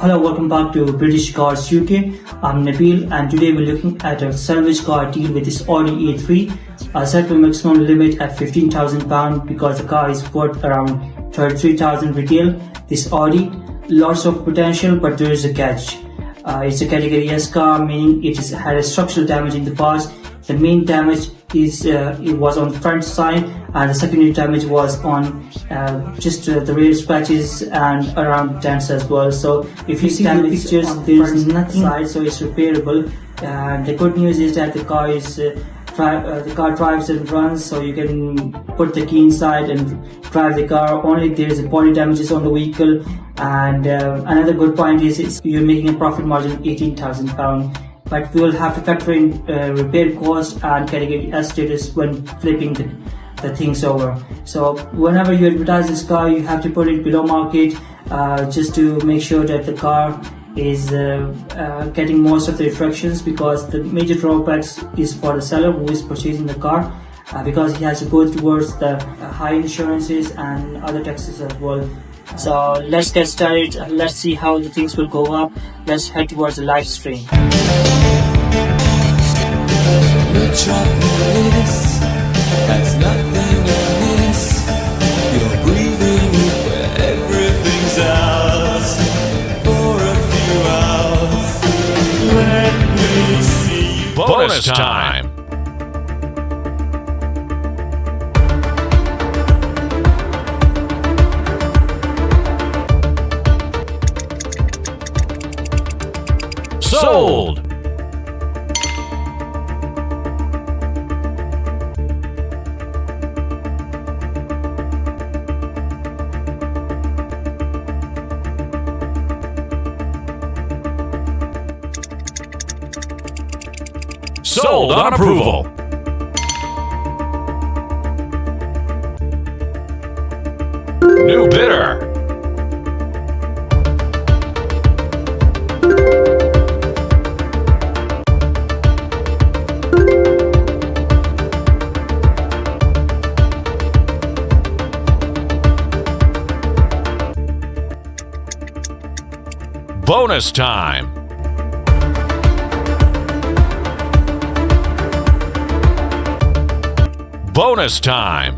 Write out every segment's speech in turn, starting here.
Hello, welcome back to British Cars UK. I'm Nabil and today we're looking at a salvage car deal with this Audi A3. Set the maximum limit at £15,000 because the car is worth around 33,000 retail. This Audi, lots of potential, but there is a catch. It's a category S car, meaning it has had a structural damage in the past. The main damage is it was on the front side, and the secondary damage was on just the rear scratches and around dents as well. So if you see the pictures, there is nothing inside, so it's repairable. And the good news is that the car is the car drives and runs, so you can put the key inside and drive the car. Only there is body damages on the vehicle. And another good point is you're making a profit margin of £18,000. But we will have to factor in repair cost and category S status when flipping the things over. So whenever you advertise this car, you have to put it below market just to make sure that the car is getting most of the reflections, because the major drawbacks is for the seller who is purchasing the car because he has to go towards the high insurances and other taxes as well. So let's get started. Let's see how the things will go up. Let's head towards the live stream. Metropolis has nothing amiss. You're breathing where everything's ours for a few hours. Let me see. Bonus time. Sold. Sold on approval. New bidder. Bonus time. Bonus time.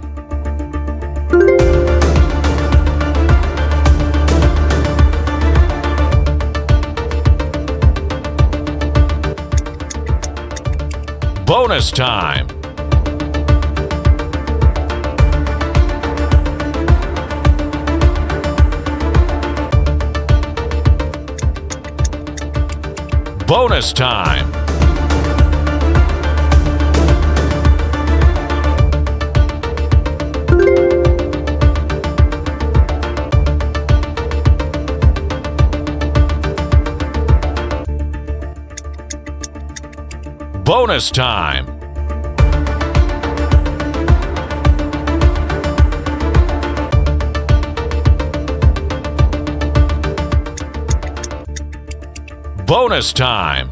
Bonus time. Bonus time. Bonus time. Bonus time.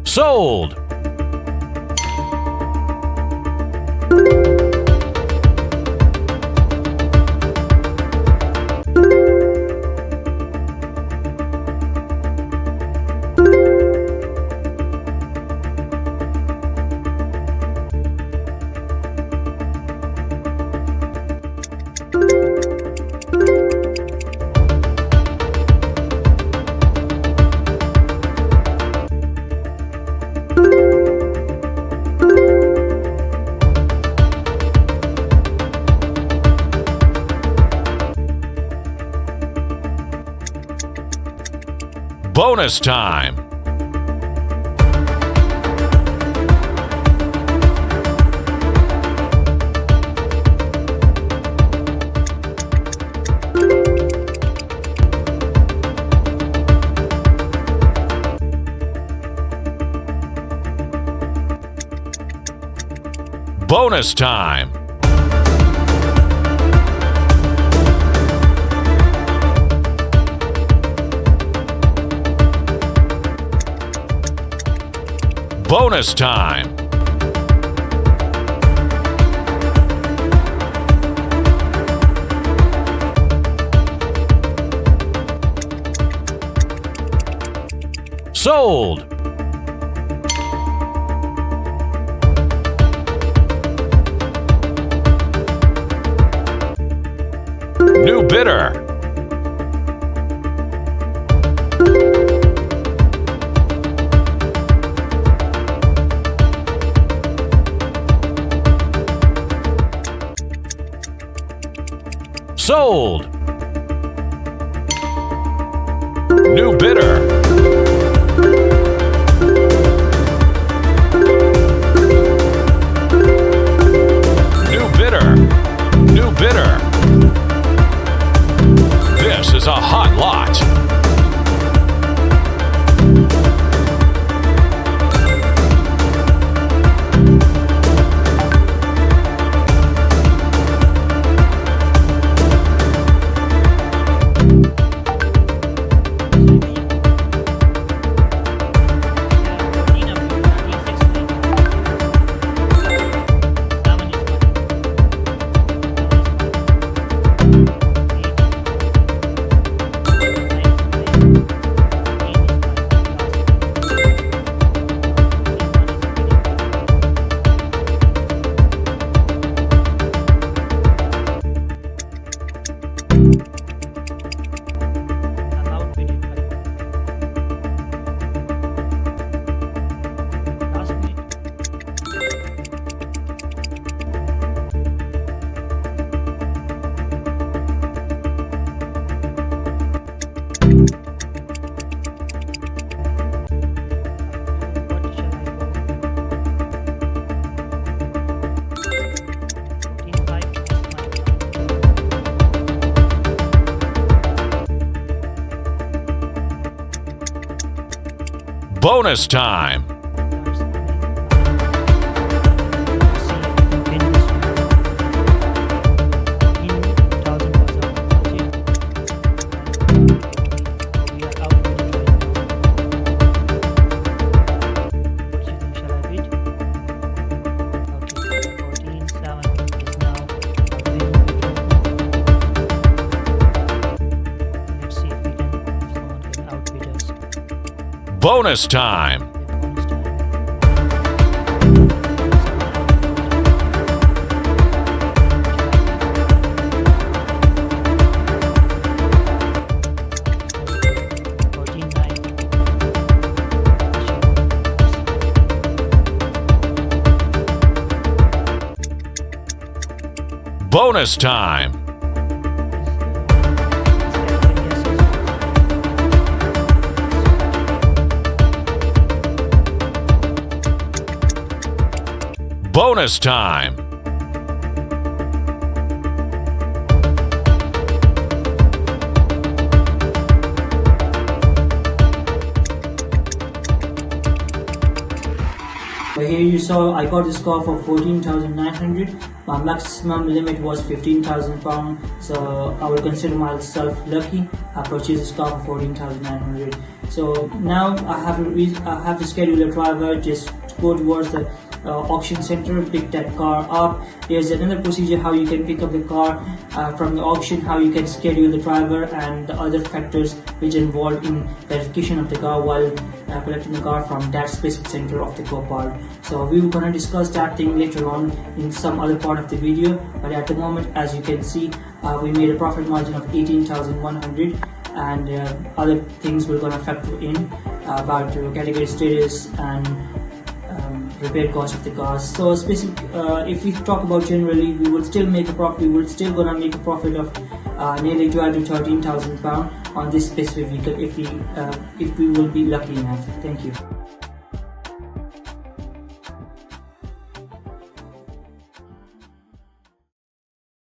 Sold. Bonus time. Bonus time. Bonus time. Sold. New bidder. Sold. New bidder. New bidder. New bidder. This is a hot lot. Bonus time. Bonus time. Bonus time. Bonus time. Here you saw I got this car for 14,900. My maximum limit was 15,000 pounds, so I will consider myself lucky. I purchased this car for 14,900. So now I have to schedule a driver, just go towards the auction center, pick that car up. There's another procedure how you can pick up the car from the auction, how you can schedule the driver, and the other factors which involve in verification of the car while collecting the car from that specific center of the Copart. So we were going to discuss that thing later on in some other part of the video, but at the moment, as you can see, we made a profit margin of 18,100, and other things we're going to factor in about category status and repair cost of the cars. So specific, if we talk about generally, we will still make a profit. We will still gonna make a profit of nearly 12 to 13,000 pounds on this specific vehicle if we will be lucky enough. Thank you.